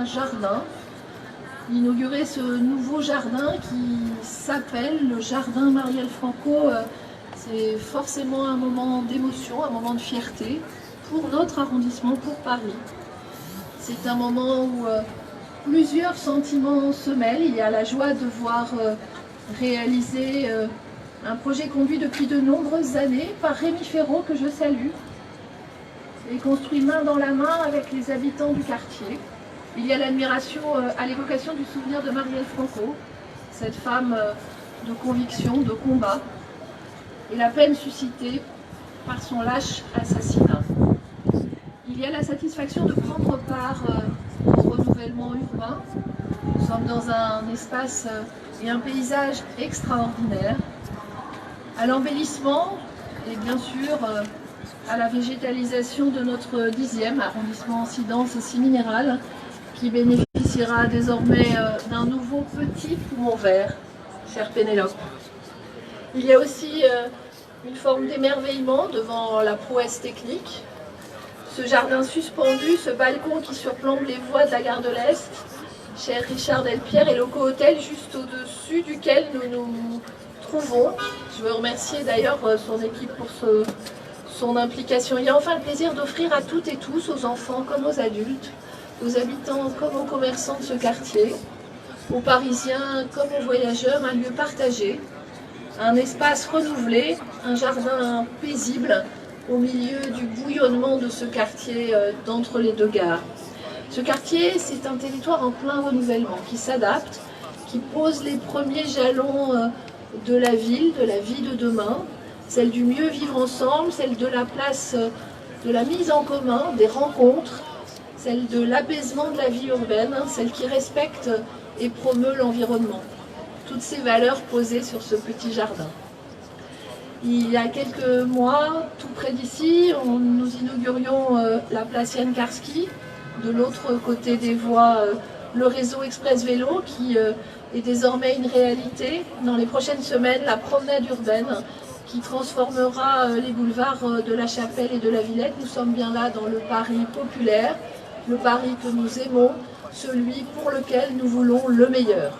un jardin, inaugurer ce nouveau jardin qui s'appelle le jardin Marielle Franco. C'est forcément un moment d'émotion, un moment de fierté pour notre arrondissement, pour Paris. C'est un moment où plusieurs sentiments se mêlent. Il y a la joie de voir réaliser un projet conduit depuis de nombreuses années par Rémi Ferraud, que je salue, et construit main dans la main avec les habitants du quartier. Il y a l'admiration à l'évocation du souvenir de Marielle Franco, cette femme de conviction, de combat, et la peine suscitée par son lâche assassinat. Il y a la satisfaction de prendre part au renouvellement urbain. Nous sommes dans un espace et un paysage extraordinaire, à l'embellissement et bien sûr à la végétalisation de notre 10e arrondissement si dense et si minéral, qui bénéficiera désormais d'un nouveau petit poumon vert, chère Pénélope. Il y a aussi une forme d'émerveillement devant la prouesse technique. Ce jardin suspendu, ce balcon qui surplombe les voies de la gare de l'Est, cher Richard Delpierre, et le co-hôtel juste au-dessus duquel nous nous trouvons. Je veux remercier d'ailleurs son équipe pour son implication. Il y a enfin le plaisir d'offrir à toutes et tous, aux enfants comme aux adultes, aux habitants comme aux commerçants de ce quartier, aux Parisiens comme aux voyageurs, un lieu partagé, un espace renouvelé, un jardin paisible au milieu du bouillonnement de ce quartier d'entre les deux gares. Ce quartier, c'est un territoire en plein renouvellement qui s'adapte, qui pose les premiers jalons de la vie de demain, celle du mieux vivre ensemble, celle de la place de la mise en commun, des rencontres, celle de l'apaisement de la vie urbaine, celle qui respecte et promeut l'environnement. Toutes ces valeurs posées sur ce petit jardin. Il y a quelques mois, tout près d'ici, nous inaugurions la place Jan Karski. De l'autre côté des voies, le réseau Express Vélo qui est désormais une réalité. Dans les prochaines semaines, la promenade urbaine qui transformera les boulevards de la Chapelle et de la Villette. Nous sommes bien là dans le Paris populaire, le Paris que nous aimons, celui pour lequel nous voulons le meilleur.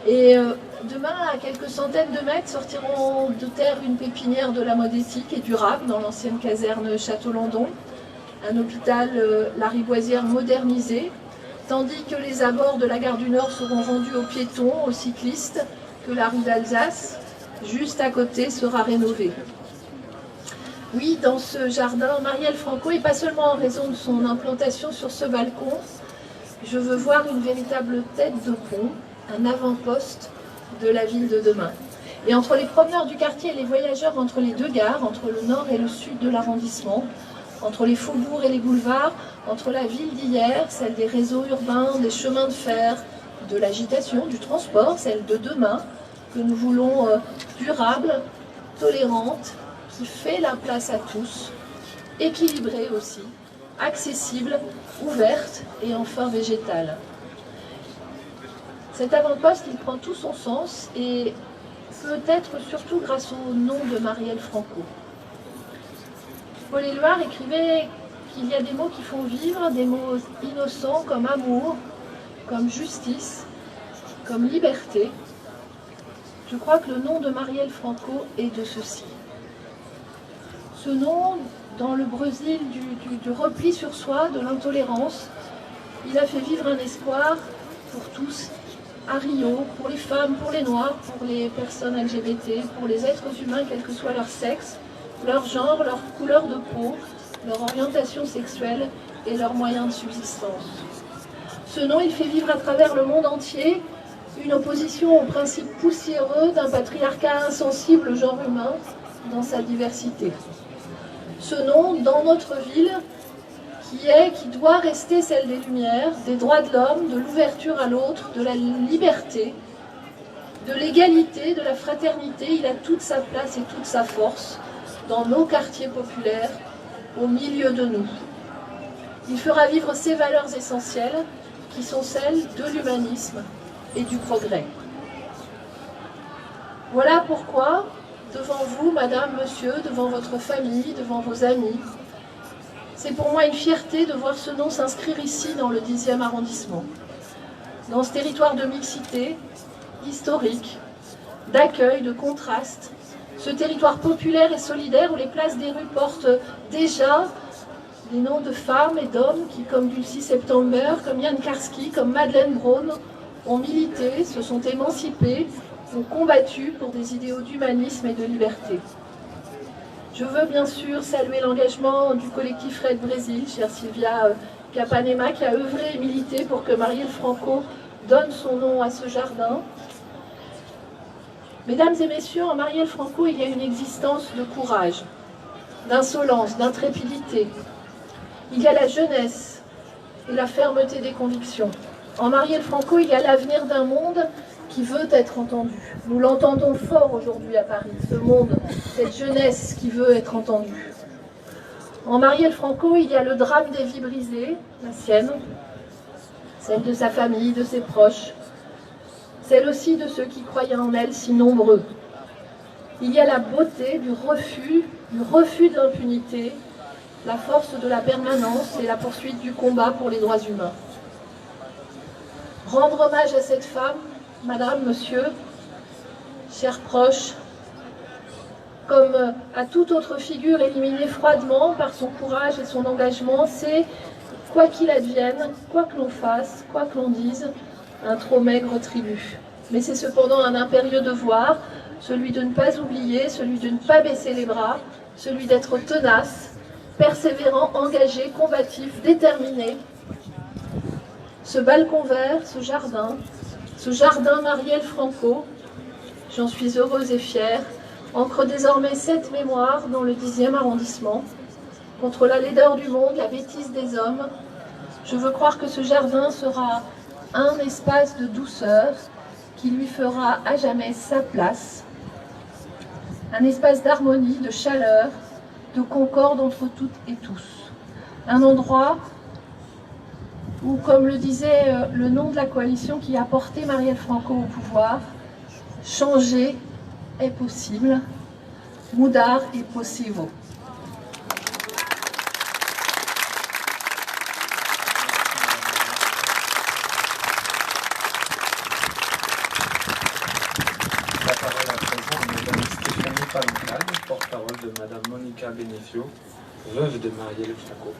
Et demain, à quelques centaines de mètres, sortiront de terre une pépinière de la mode éthique et durable dans l'ancienne caserne Château-Landon, un hôpital Lariboisière modernisé, tandis que les abords de la gare du Nord seront rendus aux piétons, aux cyclistes, que la rue d'Alsace, juste à côté, sera rénovée. Oui, dans ce jardin, Marielle Franco, et pas seulement en raison de son implantation sur ce balcon, je veux voir une véritable tête de pont, un avant-poste de la ville de demain. Et entre les promeneurs du quartier et les voyageurs entre les deux gares, entre le nord et le sud de l'arrondissement, entre les faubourgs et les boulevards, entre la ville d'hier, celle des réseaux urbains, des chemins de fer, de l'agitation, du transport, celle de demain, que nous voulons durable, tolérante, qui fait la place à tous, équilibrée aussi, accessible, ouverte et enfin végétale. Cet avant-poste, il prend tout son sens et peut-être surtout grâce au nom de Marielle Franco. Paul Éluard écrivait qu'il y a des mots qui font vivre, des mots innocents comme amour, comme justice, comme liberté. Je crois que le nom de Marielle Franco est de ceci. Ce nom, dans le Brésil du repli sur soi, de l'intolérance, il a fait vivre un espoir pour tous, à Rio, pour les femmes, pour les noirs, pour les personnes LGBT, pour les êtres humains, quel que soit leur sexe, leur genre, leur couleur de peau, leur orientation sexuelle et leurs moyens de subsistance. Ce nom, il fait vivre à travers le monde entier une opposition au principe poussiéreux d'un patriarcat insensible au genre humain dans sa diversité. Ce nom, dans notre ville, qui doit rester celle des Lumières, des droits de l'homme, de l'ouverture à l'autre, de la liberté, de l'égalité, de la fraternité, il a toute sa place et toute sa force dans nos quartiers populaires, au milieu de nous. Il fera vivre ces valeurs essentielles qui sont celles de l'humanisme et du progrès. Voilà pourquoi, devant vous, madame, monsieur, devant votre famille, devant vos amis, C'est pour moi une fierté de voir ce nom s'inscrire ici dans le 10e arrondissement. Dans ce territoire de mixité, historique, d'accueil, de contraste, ce territoire populaire et solidaire où les places des rues portent déjà des noms de femmes et d'hommes qui, comme Dulcie September, comme Jan Karski, comme Madeleine Braun, ont milité, se sont émancipés, ont combattu pour des idéaux d'humanisme et de liberté. Je veux bien sûr saluer l'engagement du collectif Red Brésil, chère Sylvia Capanema, qui a œuvré et milité pour que Marielle Franco donne son nom à ce jardin. Mesdames et messieurs, en Marielle Franco, il y a une existence de courage, d'insolence, d'intrépidité. Il y a la jeunesse et la fermeté des convictions. En Marielle Franco, il y a l'avenir d'un monde qui veut être entendu. Nous l'entendons fort aujourd'hui à Paris, ce monde, cette jeunesse qui veut être entendue. En Marielle Franco, il y a le drame des vies brisées, la sienne, celle de sa famille, de ses proches, celle aussi de ceux qui croyaient en elle si nombreux. Il y a la beauté du refus de l'impunité, la force de la permanence et la poursuite du combat pour les droits humains. Rendre hommage à cette femme, madame, monsieur, chers proches, comme à toute autre figure éliminée froidement par son courage et son engagement, c'est, quoi qu'il advienne, quoi que l'on fasse, quoi que l'on dise, un trop maigre tribut. Mais c'est cependant un impérieux devoir, celui de ne pas oublier, celui de ne pas baisser les bras, celui d'être tenace, persévérant, engagé, combatif, déterminé. Ce balcon vert, ce jardin Marielle Franco, j'en suis heureuse et fière, ancre désormais cette mémoire dans le 10e arrondissement. Contre la laideur du monde, la bêtise des hommes, je veux croire que ce jardin sera un espace de douceur qui lui fera à jamais sa place. Un espace d'harmonie, de chaleur, de concorde entre toutes et tous. Un endroit où, comme le disait le nom de la coalition qui a porté Marielle Franco au pouvoir, changer est possible, mudar est possible. La parole à présent à Mme Stéphanie Paloncade, porte-parole de Mme Monica Benefiu, veuve de Marielle Franco.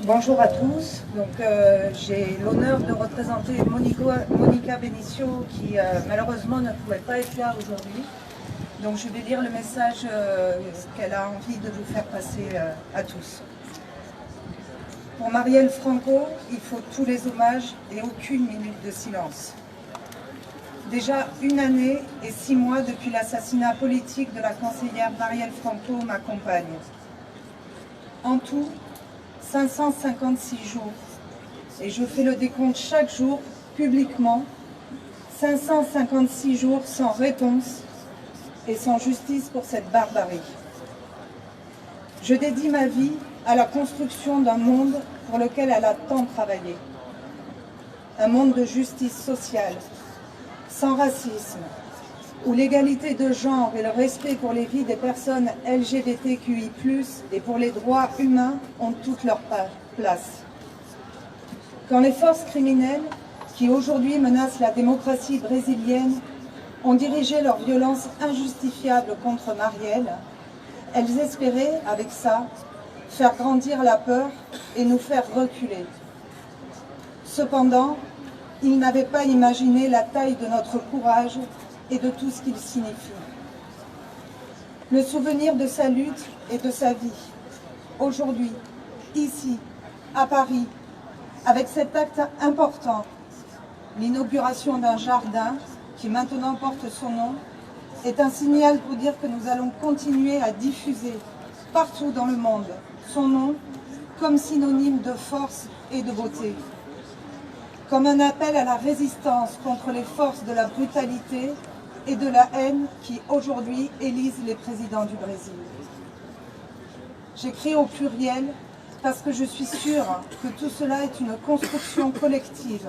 Bonjour à tous, j'ai l'honneur de représenter Monica Benefiu qui malheureusement ne pouvait pas être là aujourd'hui. Donc je vais lire le message qu'elle a envie de vous faire passer à tous. Pour Marielle Franco, il faut tous les hommages et aucune minute de silence. Déjà 1 année et 6 mois depuis l'assassinat politique de la conseillère Marielle Franco m'accompagne. En tout, 556 jours, et je fais le décompte chaque jour, publiquement, 556 jours sans réponse et sans justice pour cette barbarie. Je dédie ma vie à la construction d'un monde pour lequel elle a tant travaillé. Un monde de justice sociale, sans racisme, où l'égalité de genre et le respect pour les vies des personnes LGBTQI+, et pour les droits humains ont toute leur place. Quand les forces criminelles, qui aujourd'hui menacent la démocratie brésilienne, ont dirigé leur violence injustifiable contre Marielle, elles espéraient, avec ça, faire grandir la peur et nous faire reculer. Cependant, ils n'avaient pas imaginé la taille de notre courage et de tout ce qu'il signifie. Le souvenir de sa lutte et de sa vie, aujourd'hui, ici, à Paris, avec cet acte important, l'inauguration d'un jardin qui maintenant porte son nom, est un signal pour dire que nous allons continuer à diffuser partout dans le monde son nom comme synonyme de force et de beauté, comme un appel à la résistance contre les forces de la brutalité et de la haine qui aujourd'hui élisent les présidents du Brésil. J'écris au pluriel parce que je suis sûre que tout cela est une construction collective,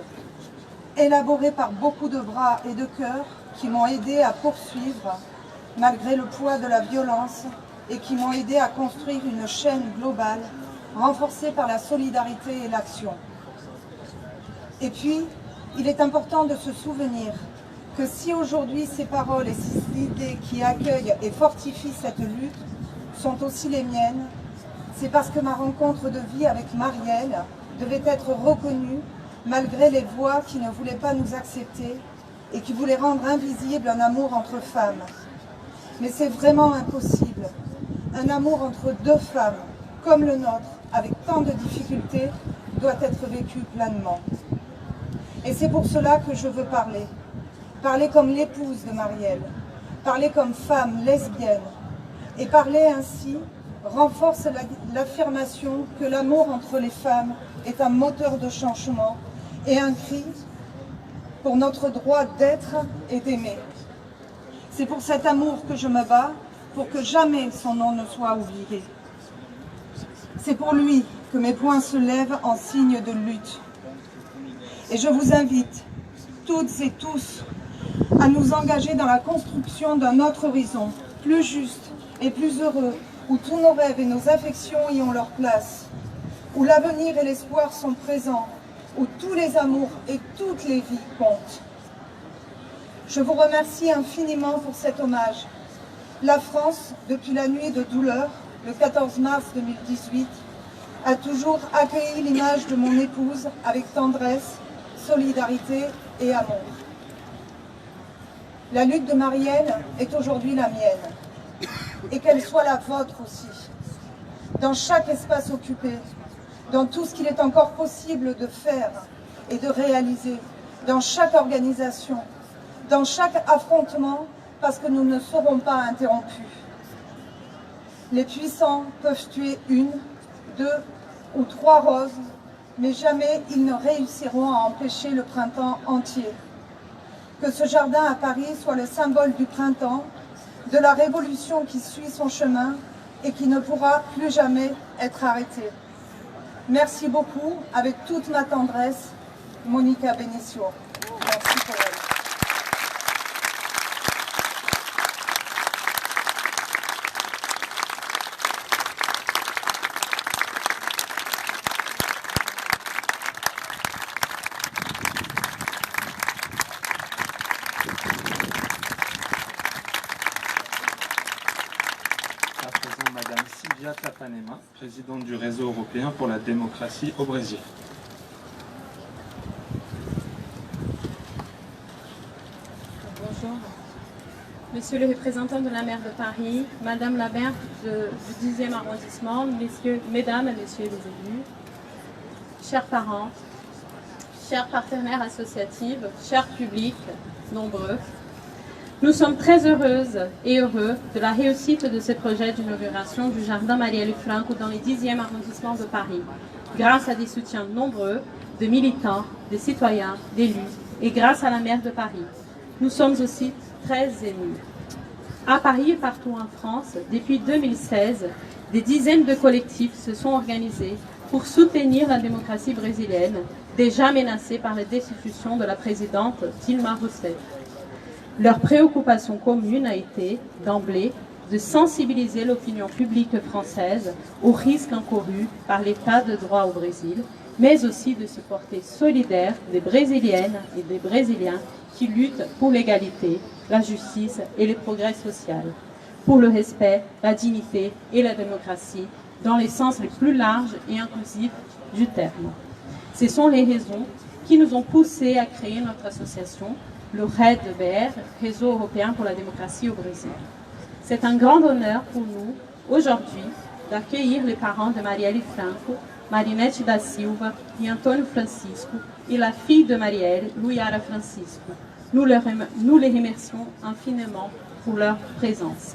élaboré par beaucoup de bras et de cœurs qui m'ont aidé à poursuivre malgré le poids de la violence et qui m'ont aidé à construire une chaîne globale renforcée par la solidarité et l'action. Et puis, il est important de se souvenir que si aujourd'hui ces paroles et ces idées qui accueillent et fortifient cette lutte sont aussi les miennes, c'est parce que ma rencontre de vie avec Marielle devait être reconnue malgré les voix qui ne voulaient pas nous accepter et qui voulaient rendre invisible un amour entre femmes. Mais c'est vraiment impossible. Un amour entre deux femmes, comme le nôtre, avec tant de difficultés, doit être vécu pleinement. Et c'est pour cela que je veux parler. Parler comme l'épouse de Marielle, parler comme femme lesbienne, et parler ainsi renforce l'affirmation que l'amour entre les femmes est un moteur de changement et un cri pour notre droit d'être et d'aimer. C'est pour cet amour que je me bats, pour que jamais son nom ne soit oublié. C'est pour lui que mes poings se lèvent en signe de lutte. Et je vous invite, toutes et tous, à nous engager dans la construction d'un autre horizon, plus juste et plus heureux, où tous nos rêves et nos affections y ont leur place, où l'avenir et l'espoir sont présents, où tous les amours et toutes les vies comptent. Je vous remercie infiniment pour cet hommage. La France, depuis la nuit de douleur, le 14 mars 2018, a toujours accueilli l'image de mon épouse avec tendresse, solidarité et amour. La lutte de Marielle est aujourd'hui la mienne, et qu'elle soit la vôtre aussi. Dans chaque espace occupé, dans tout ce qu'il est encore possible de faire et de réaliser, dans chaque organisation, dans chaque affrontement, parce que nous ne serons pas interrompus. Les puissants peuvent tuer une, deux ou trois roses, mais jamais ils ne réussiront à empêcher le printemps entier. Que ce jardin à Paris soit le symbole du printemps, de la révolution qui suit son chemin et qui ne pourra plus jamais être arrêtée. Merci beaucoup, avec toute ma tendresse, Monica Benicio. Merci pour elle. Madame Silvia Tlapanema, présidente du Réseau européen pour la démocratie au Brésil. Bonjour. Monsieur le représentant de la maire de Paris, Madame la maire du 10e arrondissement, Mesdames et Messieurs les élus, chers parents, chers partenaires associatifs, chers publics nombreux, nous sommes très heureuses et heureux de la réussite de ce projet d'inauguration du Jardin Marielle Franco dans le 10e arrondissement de Paris, grâce à des soutiens nombreux de militants, de citoyens, d'élus et grâce à la maire de Paris. Nous sommes aussi très émus. À Paris et partout en France, depuis 2016, des dizaines de collectifs se sont organisés pour soutenir la démocratie brésilienne, déjà menacée par la destitution de la présidente Dilma Rousseff. Leur préoccupation commune a été, d'emblée, de sensibiliser l'opinion publique française aux risques encourus par l'état de droit au Brésil, mais aussi de se porter solidaire des Brésiliennes et des Brésiliens qui luttent pour l'égalité, la justice et le progrès social, pour le respect, la dignité et la démocratie, dans les sens les plus larges et inclusifs du terme. Ce sont les raisons qui nous ont poussés à créer notre association, le RED-BR, Réseau européen pour la démocratie au Brésil. C'est un grand honneur pour nous, aujourd'hui, d'accueillir les parents de Marielle Franco, Marinette da Silva et Antônio Francisco, et la fille de Marielle, Luiara Francisco. Nous les remercions infiniment pour leur présence.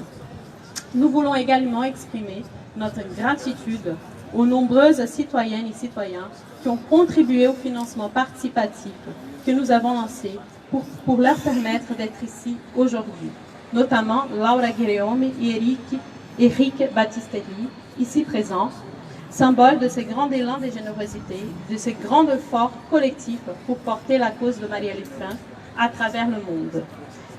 Nous voulons également exprimer notre gratitude aux nombreuses citoyennes et citoyens qui ont contribué au financement participatif que nous avons lancé pour leur permettre d'être ici aujourd'hui, notamment Laura Guerreome et Eric Batistelli, ici présents, symbole de ce grand élan de générosité, de ce grand effort collectif pour porter la cause de Marielle Franco à travers le monde.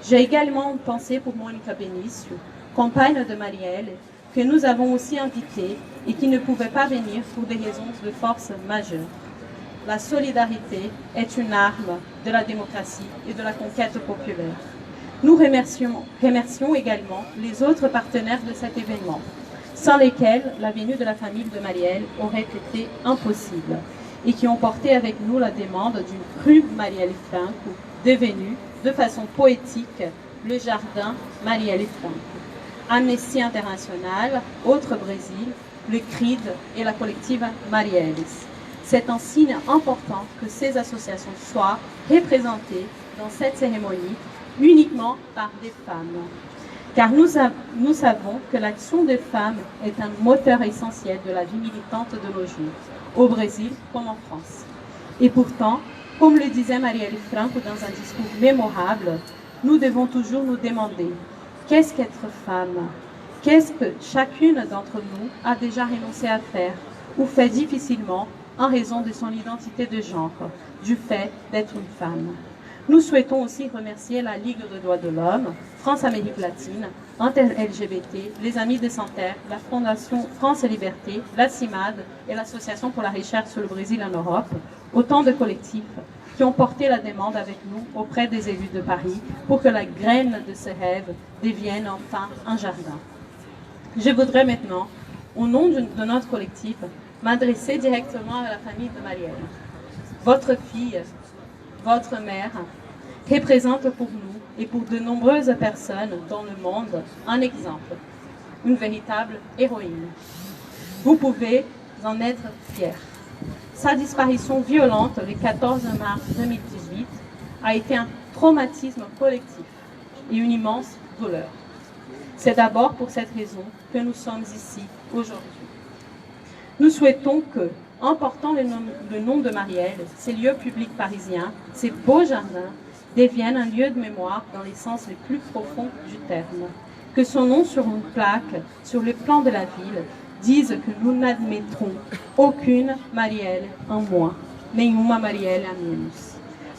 J'ai également une pensée pour Monica Benicio, compagne de Marielle, que nous avons aussi invitée et qui ne pouvait pas venir pour des raisons de force majeures. La solidarité est une arme de la démocratie et de la conquête populaire. Nous remercions également les autres partenaires de cet événement, sans lesquels la venue de la famille de Marielle aurait été impossible, et qui ont porté avec nous la demande d'une rue Marielle Franco, devenue, de façon poétique, le jardin Marielle Franco. Amnesty International, Autre Brésil, le CRID et la collective Marielles. C'est un signe important que ces associations soient représentées dans cette cérémonie uniquement par des femmes. Car nous savons que l'action des femmes est un moteur essentiel de la vie militante de nos jours, au Brésil comme en France. Et pourtant, comme le disait Marielle Franco dans un discours mémorable, nous devons toujours nous demander qu'est-ce qu'être femme? Qu'est-ce que chacune d'entre nous a déjà renoncé à faire ou fait difficilement en raison de son identité de genre, du fait d'être une femme? Nous souhaitons aussi remercier la Ligue des droits de l'homme, France-Amérique latine, Inter-LGBT, les Amis de Santerre, la Fondation France et Liberté, la CIMAD et l'Association pour la recherche sur le Brésil en Europe, autant de collectifs qui ont porté la demande avec nous auprès des élus de Paris pour que la graine de ce rêve devienne enfin un jardin. Je voudrais maintenant, au nom de notre collectif, m'adresser directement à la famille de Marielle. Votre fille, votre mère, représente pour nous et pour de nombreuses personnes dans le monde un exemple, une véritable héroïne. Vous pouvez en être fiers. Sa disparition violente le 14 mars 2018 a été un traumatisme collectif et une immense douleur. C'est d'abord pour cette raison que nous sommes ici aujourd'hui. Nous souhaitons que, en portant le nom de Marielle, ces lieux publics parisiens, ces beaux jardins, deviennent un lieu de mémoire dans les sens les plus profonds du terme. Que son nom sur une plaque, sur le plan de la ville, dise que nous n'admettrons aucune Marielle en moins, nenhuma Marielle a menos.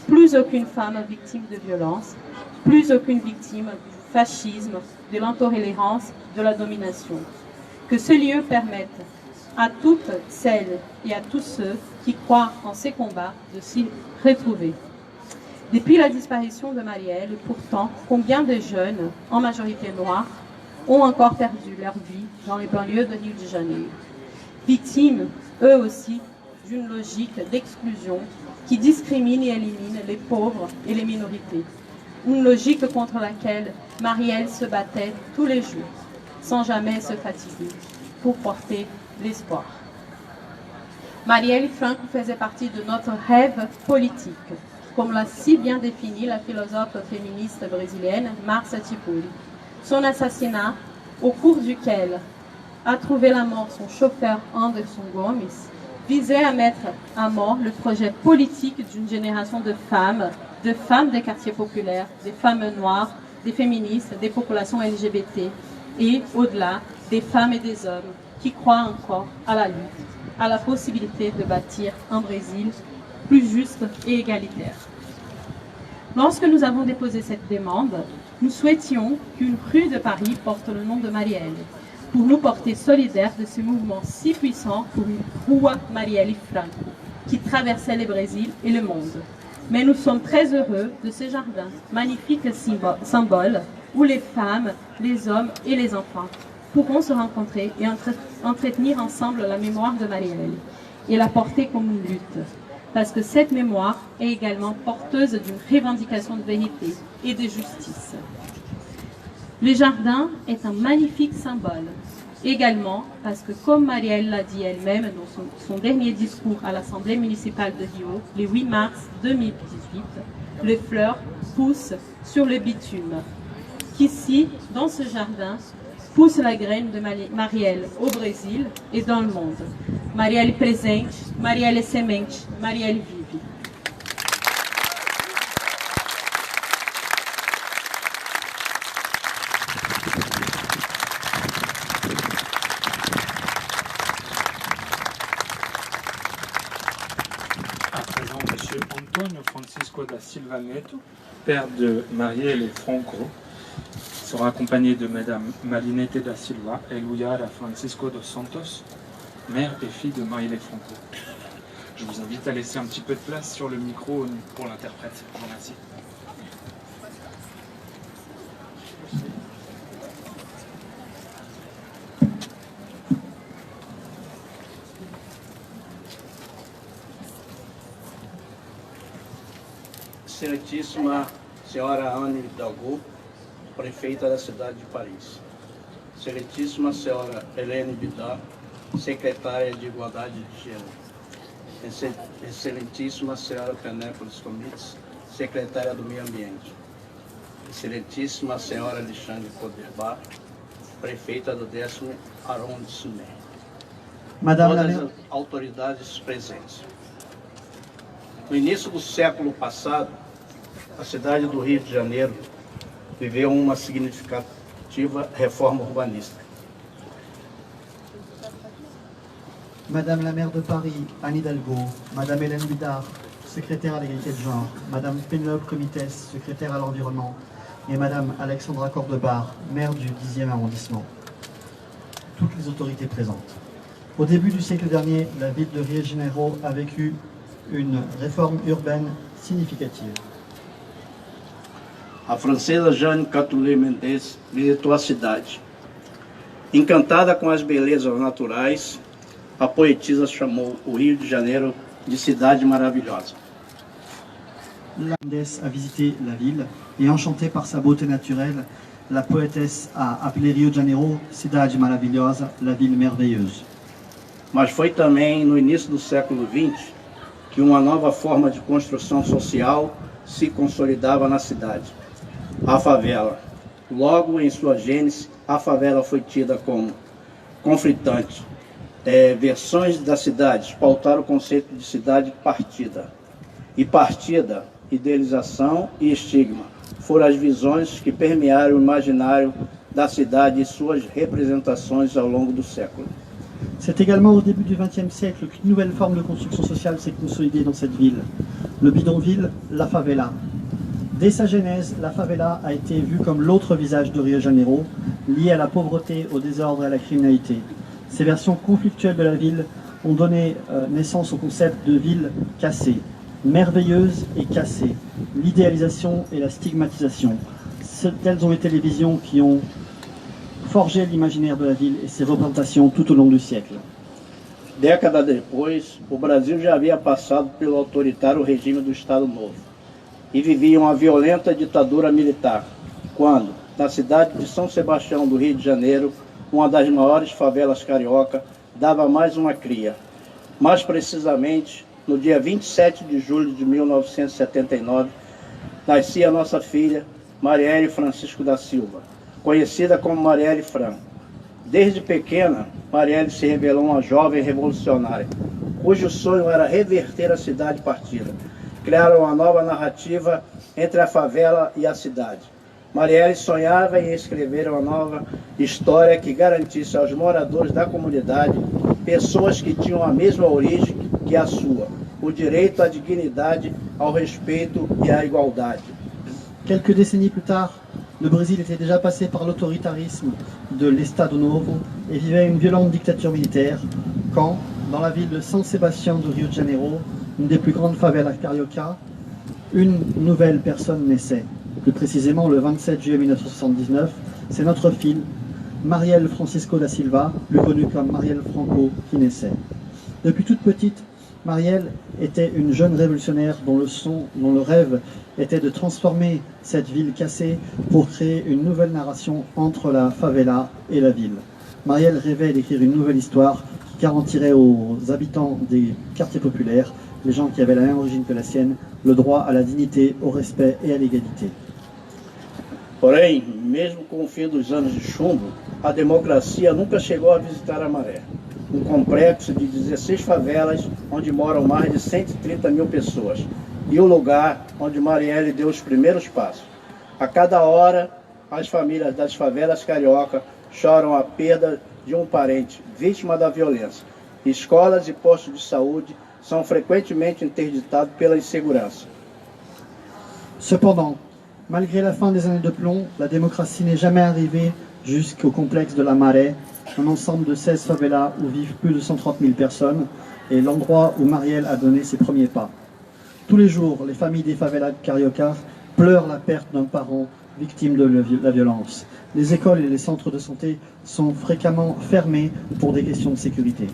Plus aucune femme victime de violence, plus aucune victime du fascisme, de l'intolérance, de la domination. Que ce lieu permette à toutes celles et à tous ceux qui croient en ces combats de s'y retrouver. Depuis la disparition de Marielle, pourtant, combien de jeunes, en majorité noirs, ont encore perdu leur vie dans les banlieues de Rio de Janeiro, victimes, eux aussi, d'une logique d'exclusion qui discrimine et élimine les pauvres et les minorités. Une logique contre laquelle Marielle se battait tous les jours, sans jamais se fatiguer, pour porter l'espoir. Marielle Franco faisait partie de notre rêve politique, comme l'a si bien défini la philosophe féministe brésilienne Marcia Tiburi. Son assassinat, au cours duquel a trouvé la mort son chauffeur Anderson Gomes, visait à mettre à mort le projet politique d'une génération de femmes des quartiers populaires, des femmes noires, des féministes, des populations LGBT et, au-delà, des femmes et des hommes qui croient encore à la lutte, à la possibilité de bâtir un Brésil plus juste et égalitaire. Lorsque nous avons déposé cette demande, nous souhaitions qu'une rue de Paris porte le nom de Marielle, pour nous porter solidaires de ce mouvement si puissant pour une Rua Marielle Franco, qui traversait le Brésil et le monde. Mais nous sommes très heureux de ce jardin, magnifique symbole, où les femmes, les hommes et les enfants pourront se rencontrer et entretenir ensemble la mémoire de Marielle et la porter comme une lutte. Parce que cette mémoire est également porteuse d'une revendication de vérité et de justice. Le jardin est un magnifique symbole, également parce que, comme Marielle l'a dit elle-même dans son dernier discours à l'Assemblée municipale de Rio, le 8 mars 2018, les fleurs poussent sur le bitume. Qu'ici, dans ce jardin, pousse la graine de Marielle au Brésil et dans le monde. Marielle presente, Marielle semente, Marielle vive. Antônio Francisco da Silva Neto, père de Marielle Franco, sera accompagné de Madame Malinete da Silva et Luyara Francisco dos Santos, mère et fille de Marielle Franco. Je vous invite à laisser un petit peu de place sur le micro pour l'interprète. Je vous remercie. Excelentíssima Senhora Anne Hidalgo, prefeita da cidade de Paris. Excelentíssima Senhora Helene Bidar, secretária de Igualdade de Gênero. Excelentíssima Senhora Penépolis Comitz, secretária do Meio Ambiente. Excelentíssima Senhora Alexandre Coderbar, prefeita do 10º arrondissement. Madame Todas la as autoridades presentes. No início do século passado, a cidade do Rio de Janeiro viveu uma significativa reforma urbanística. Madame la maire de Paris, Anne Hidalgo, Madame Hélène Bidard, secrétaire à l'égalité de genre, Madame Pénélope Comites, secrétaire à l'environnement, et Madame Alexandra Cordebar, maire du 10e arrondissement. Toutes les autorités présentes. Au début du siècle dernier, la ville de Rio de Janeiro a vécu une réforme urbaine significative. A francesa Jeanne Catulle Mendes visitou a cidade. Encantada com as belezas naturais, a poetisa chamou o Rio de Janeiro de cidade maravilhosa. Mendes a visité la ville et enchantée par sa beauté naturelle, la poétesse a appelé Rio de Janeiro Cidade Maravilhosa, la ville merveilleuse. Mas foi também no início do século XX que uma nova forma de construção social se consolidava na cidade, a favela. Logo em sua gênese, a favela foi tida como conflitante. Versões da cidade pautaram o conceito de cidade partida. E partida, idealização e estigma foram as visões que permearam o imaginário da cidade e suas representações ao longo do século. C'est également au début du XXe siècle qu'une nouvelle forme de construction sociale s'est consolidée dans cette ville, le bidonville, la favela. Dès sa genèse, la favela a été vue comme l'autre visage de Rio de Janeiro, lié à la pauvreté, au désordre et à la criminalité. Ces versions conflictuelles de la ville ont donné naissance au concept de ville cassée, merveilleuse et cassée, l'idéalisation et la stigmatisation. Telles ont été les visions qui ont forgé l'imaginaire de la ville et ses représentations tout au long du siècle. Décadas depois, o Brasil já havia passado pelo autoritário regime do Estado Novo e vivia uma violenta ditadura militar, quando, na cidade de São Sebastião do Rio de Janeiro, uma das maiores favelas carioca, dava mais uma cria. Mais precisamente, no dia 27 de julho de 1979, nascia nossa filha, Marielle Francisco da Silva, conhecida como Marielle Fran. Desde pequena, Marielle se revelou uma jovem revolucionária, cujo sonho era reverter a cidade partida. Criaram uma nova narrativa entre a favela e a cidade. Marielle sonhava em escrever uma nova história que garantisse aos moradores da comunidade, pessoas que tinham a mesma origem que a sua, o direito à dignidade, ao respeito e à igualdade. Quelques décennies plus tard, le Brésil était déjà passé par l'autoritarisme de l'Estado Novo et vivait une violente dictature militaire quand, dans la ville de San Sebastián de Rio de Janeiro, une des plus grandes favelas carioca, une nouvelle personne naissait. Plus précisément, le 27 juillet 1979, c'est notre fille, Marielle Francisco da Silva, plus connue comme Marielle Franco, qui naissait. Depuis toute petite, Marielle était une jeune révolutionnaire dont le rêve était de transformer cette ville cassée pour créer une nouvelle narration entre la favela et la ville. Marielle rêvait d'écrire une nouvelle histoire qui garantirait aux habitants des quartiers populaires, les gens qui avaient la même origine que la sienne, le droit à la dignité, au respect et à l'égalité. Porém, mesmo com o fim dos anos de chumbo, a democracia nunca chegou a visitar a Maré, um complexo de 16 favelas onde moram mais de 130 mil pessoas, e o lugar onde Marielle deu os primeiros passos. A cada hora, as famílias das favelas carioca choram a perda de um parente vítima da violência. Escolas e postos de saúde são frequentemente interditados pela insegurança. Cependant, malgré la fin des années de plomb, la démocratie n'est jamais arrivée jusqu'au complexe de la Maré, un ensemble de 16 favelas où vivent plus de 130 000 personnes, et l'endroit où Marielle a donné ses premiers pas. Tous les jours, les familles des favelas de Carioca pleurent la perte d'un parent victime de la violence. Les écoles et les centres de santé sont fréquemment fermés pour des questions de sécurité.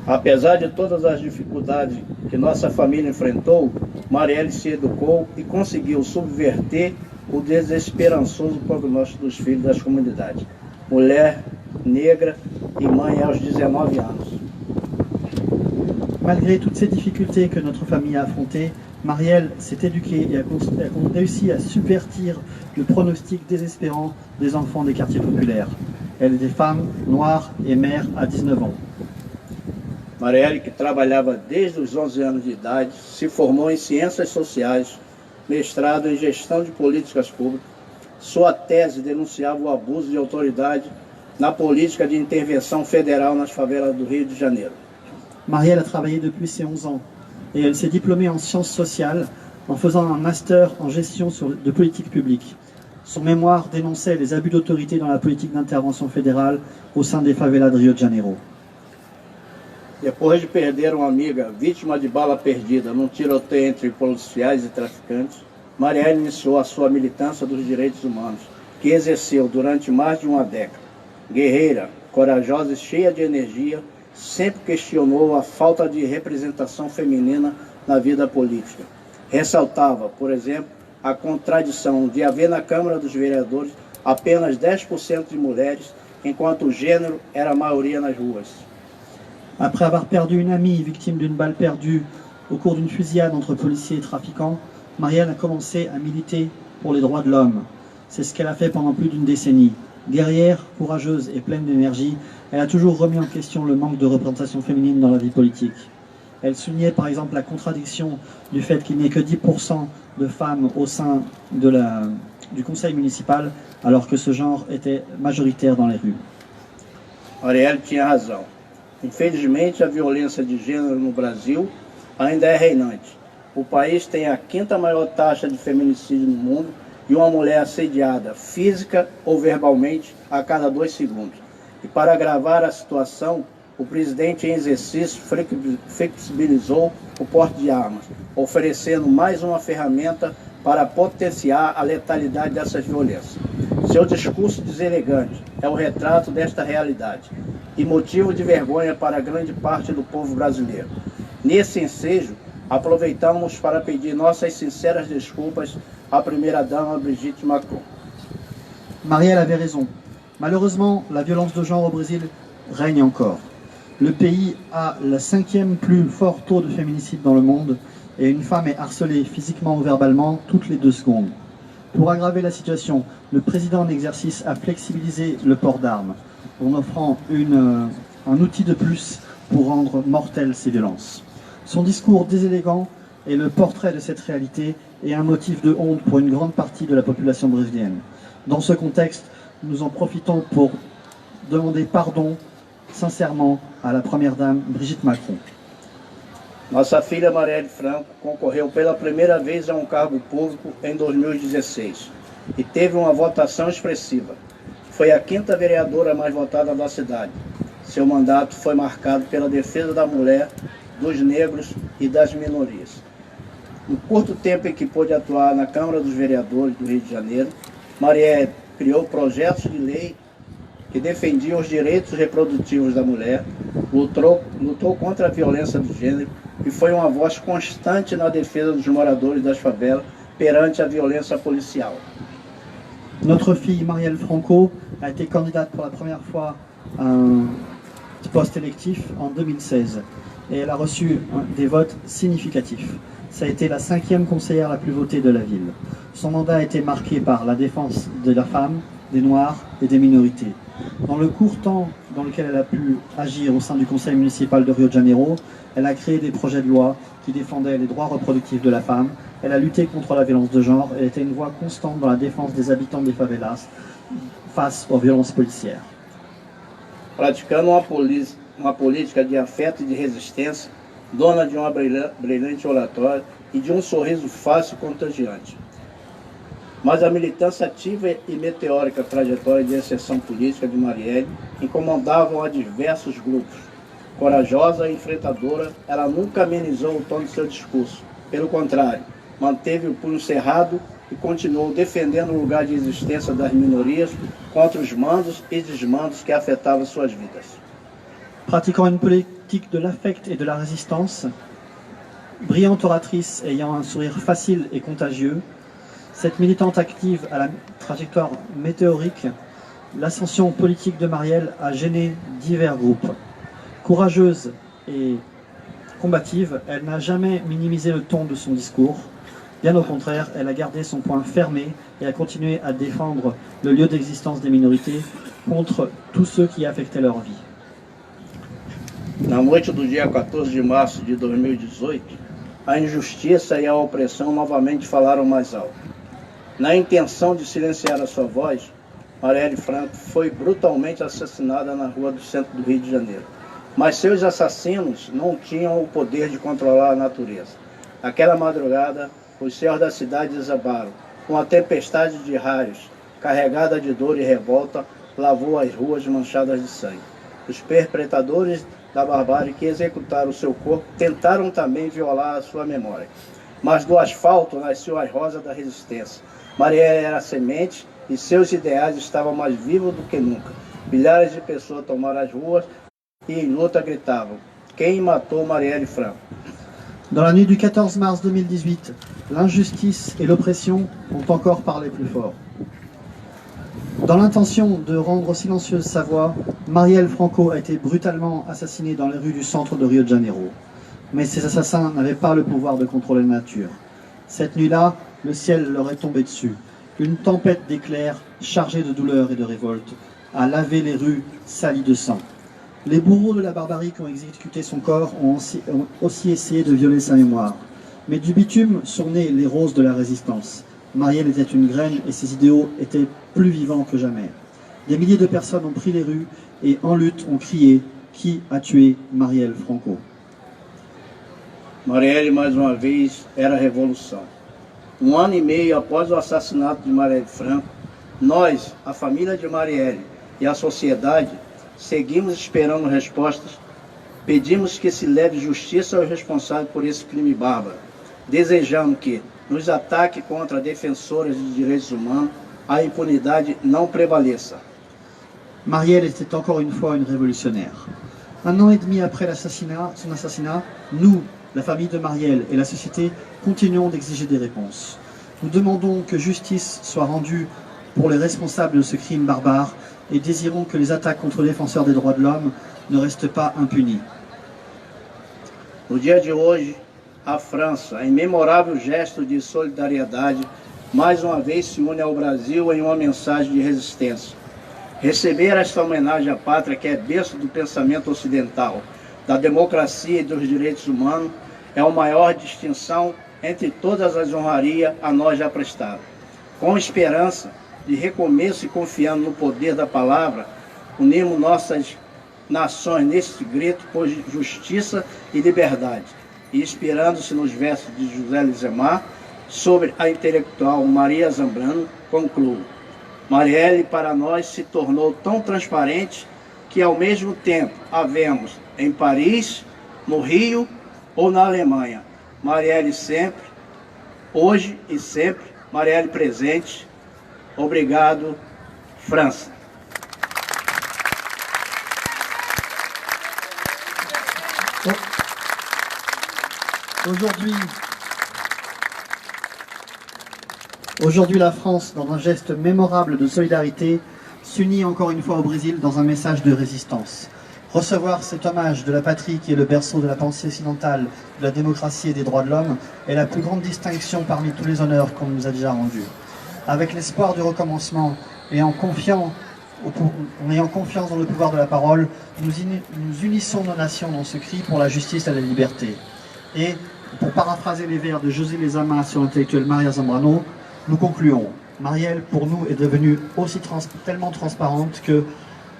Apesar de todas as dificuldades que nossa família enfrentou, Marielle se educou e conseguiu subverter o desesperançoso prognóstico dos filhos das comunidades. Mulher, negra e mãe aos 19 anos. Malgré toutes ces difficultés que notre famille a affrontées, Marielle s'est éduquée et a réussi à subvertir le pronostic désespérant des enfants des quartiers populaires. Elle était femme, noire et mère à 19 ans. Marielle, que trabalhava desde os 11 anos de idade, se formou em Ciências Sociais, mestrado em Gestão de Políticas Públicas. Sua tese denunciava o abuso de autoridade na política de intervenção federal nas favelas do Rio de Janeiro. Marielle a travaillé depuis ses 11 ans et elle s'est diplômée en sciences sociales en faisant un master en gestion de politique publique. Son mémoire dénonçait les abus d'autorité dans la politique d'intervention fédérale au sein des favelas de Rio de Janeiro. Depois de perder uma amiga vítima de bala perdida num tiroteio entre policiais e traficantes, Marielle iniciou a sua militância dos direitos humanos, que exerceu durante mais de uma década. Guerreira, corajosa e cheia de energia, sempre questionou a falta de representação feminina na vida política. Ressaltava, por exemplo, a contradição de haver na Câmara dos Vereadores apenas 10% de mulheres, enquanto o gênero era a maioria nas ruas. Après avoir perdu une amie victime d'une balle perdue au cours d'une fusillade entre policiers et trafiquants, Marielle a commencé à militer pour les droits de l'homme. C'est ce qu'elle a fait pendant plus d'une décennie. Guerrière, courageuse et pleine d'énergie, elle a toujours remis en question le manque de représentation féminine dans la vie politique. Elle soulignait par exemple la contradiction du fait qu'il n'y ait que 10% de femmes au sein du conseil municipal, alors que ce genre était majoritaire dans les rues. Marielle tinha razão. Infelizmente, a violência de gênero no Brasil ainda é reinante. O país tem a 5ª maior taxa de feminicídio no mundo e uma mulher assediada, física ou verbalmente, a cada 2 segundos. E para agravar a situação, o presidente em exercício flexibilizou o porte de armas, oferecendo mais uma ferramenta para potenciar a letalidade dessas violências. Seu discurso deselegante é o retrato desta realidade e motivo de vergonha para grande parte do povo brasileiro. Nesse ensejo, aproveitamos para pedir nossas sinceras desculpas à primeira-dama Brigitte Macron. Marielle avait raison. Malheureusement, la violence de genre au Brésil règne encore. Le pays a le 5e plus fort taux de féminicide dans le monde et une femme est harcelée physiquement ou verbalement toutes les 2 secondes. Pour aggraver la situation, le président en exercice a flexibilisé le port d'armes en offrant un outil de plus pour rendre mortelles ces violences. Son discours désélégant est le portrait de cette réalité et un motif de honte pour une grande partie de la population brésilienne. Dans ce contexte, nous en profitons pour demander pardon sincèrement à la première dame Brigitte Macron. Nossa filha Marielle Franco concorreu pela primeira vez a um cargo público em 2016 e teve uma votação expressiva. Foi a 5ª vereadora mais votada da cidade. Seu mandato foi marcado pela defesa da mulher, dos negros e das minorias. No curto tempo em que pôde atuar na Câmara dos Vereadores do Rio de Janeiro, Marielle criou projetos de lei que defendiam os direitos reprodutivos da mulher, lutou contra a violência de gênero e foi uma voz constante na defesa dos moradores das favelas perante a violência policial. Notre fille Marielle Franco a été candidate pour la première fois à un poste électif en 2016 et elle a reçu des votes significatifs. Ça a été la 5e conseillère la plus votée de la ville. Son mandat a été marqué par la défense de la femme, des Noirs et des minorités. Dans le court temps dans lequel elle a pu agir au sein du conseil municipal de Rio de Janeiro, elle a créé des projets de loi qui défendaient les droits reproductifs de la femme. Elle a lutté contre la violence de genre. Elle était une voix constante dans la défense des habitants des favelas face aux violences policières. Praticando uma política de afeto e de resistência, dona de uma brilhante oratória e de um sorriso fácil e contagiante. Mas a militância ativa e meteórica trajetória de ascensão política de Marielle incomodavam a diversos grupos. Corajosa e enfrentadora, ela nunca amenizou o tom de seu discurso. Pelo contrário, manteve o punho cerrado e continuou defendendo o lugar de existência das minorias contra os mandos e desmandos que afetavam suas vidas. Pratiquant une politique de l'affect et de la résistance, brillante oratrice ayant un sourire facile et contagieux, cette militante active à la trajectoire météorique, l'ascension politique de Marielle a gêné divers groupes. Courageuse et combative, elle n'a jamais minimisé le ton de son discours. Bien au contraire, elle a gardé son poing fermé et a continué à défendre le lieu d'existence des minorités contre tous ceux qui affectaient leur vie. Na noite do dia 14 de março de 2018, a injustiça e a opressão novamente falaram mais alto. Na intenção de silenciar a sua voz, Marielle Franco foi brutalmente assassinada na rua do centro do Rio de Janeiro. Mas seus assassinos não tinham o poder de controlar a natureza. Naquela madrugada, os céus da cidade desabaram. Uma tempestade de raios, carregada de dor e revolta, lavou as ruas manchadas de sangue. Os perpetradores da barbárie que executaram seu corpo tentaram também violar a sua memória. Mas do asfalto nasceu a rosa da resistência. Marielle era semente e seus ideais estavam mais vivos do que nunca. Milhares de pessoas tomaram as ruas e em luta gritavam: quem matou Marielle Franco? Dans la nuit du 14 mars 2018, l'injustice et l'oppression ont encore parlé plus fort. Dans l'intention de rendre silencieuse sa voix, Marielle Franco a été brutalement assassinée dans les rues du centre de Rio de Janeiro. Mais ces assassins n'avaient pas le pouvoir de contrôler la nature. Cette nuit-là, le ciel leur est tombé dessus. Une tempête d'éclairs, chargée de douleur et de révolte, a lavé les rues salies de sang. Les bourreaux de la barbarie qui ont exécuté son corps ont aussi essayé de violer sa mémoire. Mais du bitume sont nées les roses de la résistance. Marielle était une graine et ses idéaux étaient plus vivants que jamais. Des milliers de personnes ont pris les rues et en lutte ont crié « Qui a tué Marielle Franco ?» Marielle, mais uma vez, era a revolução. Um ano e meio após o assassinato de Marielle Franco, nós, a família de Marielle e a sociedade, seguimos esperando respostas. Pedimos que se leve justiça aos responsáveis por esse crime bárbaro. Desejamos que, nos ataques contra defensoras de direitos humanos, a impunidade não prevaleça. Marielle était encore une fois une révolutionnaire. Un an et demi après son assassinat, nous, la famille de Marielle et la société, continuons d'exiger des réponses. Nous demandons que justice soit rendue pour les responsables de ce crime barbare et désirons que les attaques contre les défenseurs des droits de l'homme ne restent pas impunies. No dia de hoje, a França, em memorável gesto de solidariedade, mais uma vez se une ao Brasil em uma mensagem de resistência. Receber esta homenagem à pátria que é berço do pensamento ocidental, da democracia e dos direitos humanos, é a maior distinção entre todas as honrarias a nós já prestadas. Com esperança de recomeço e confiando no poder da palavra, unimos nossas nações neste grito por justiça e liberdade, e inspirando-se nos versos de José Lizemar, sobre a intelectual Maria Zambrano, concluo: Marielle para nós se tornou tão transparente que ao mesmo tempo a vemos em Paris, no Rio ou na Alemanha. Marielle sempre, hoje e sempre, Marielle presente. Obrigado, França. Aujourd'hui, la France, dans un geste mémorable de solidarité, s'unit encore une fois au Brésil dans un message de résistance. Recevoir cet hommage de la patrie qui est le berceau de la pensée occidentale, de la démocratie et des droits de l'homme est la plus grande distinction parmi tous les honneurs qu'on nous a déjà rendus. Avec l'espoir du recommencement et en ayant confiance dans le pouvoir de la parole, nous unissons nos nations dans ce cri pour la justice et la liberté. Et, pour paraphraser les vers de José Lezama sur l'intellectuel Maria Zambrano, nous concluons. Marielle, pour nous, est devenue aussi tellement transparente que,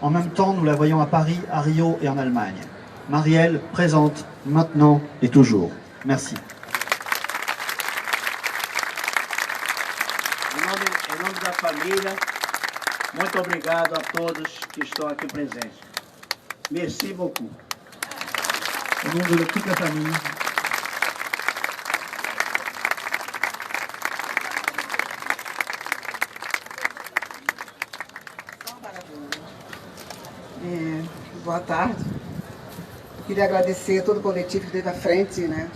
en même temps, nous la voyons à Paris, à Rio et en Allemagne. Marielle, présente, maintenant et toujours. Merci. Em nome da família, muito obrigado a todos que estão aqui presentes. Merci beaucoup. Au nom de toute la famille, Boa tarde. Queria agradecer a todo o coletivo que esteve à frente, né?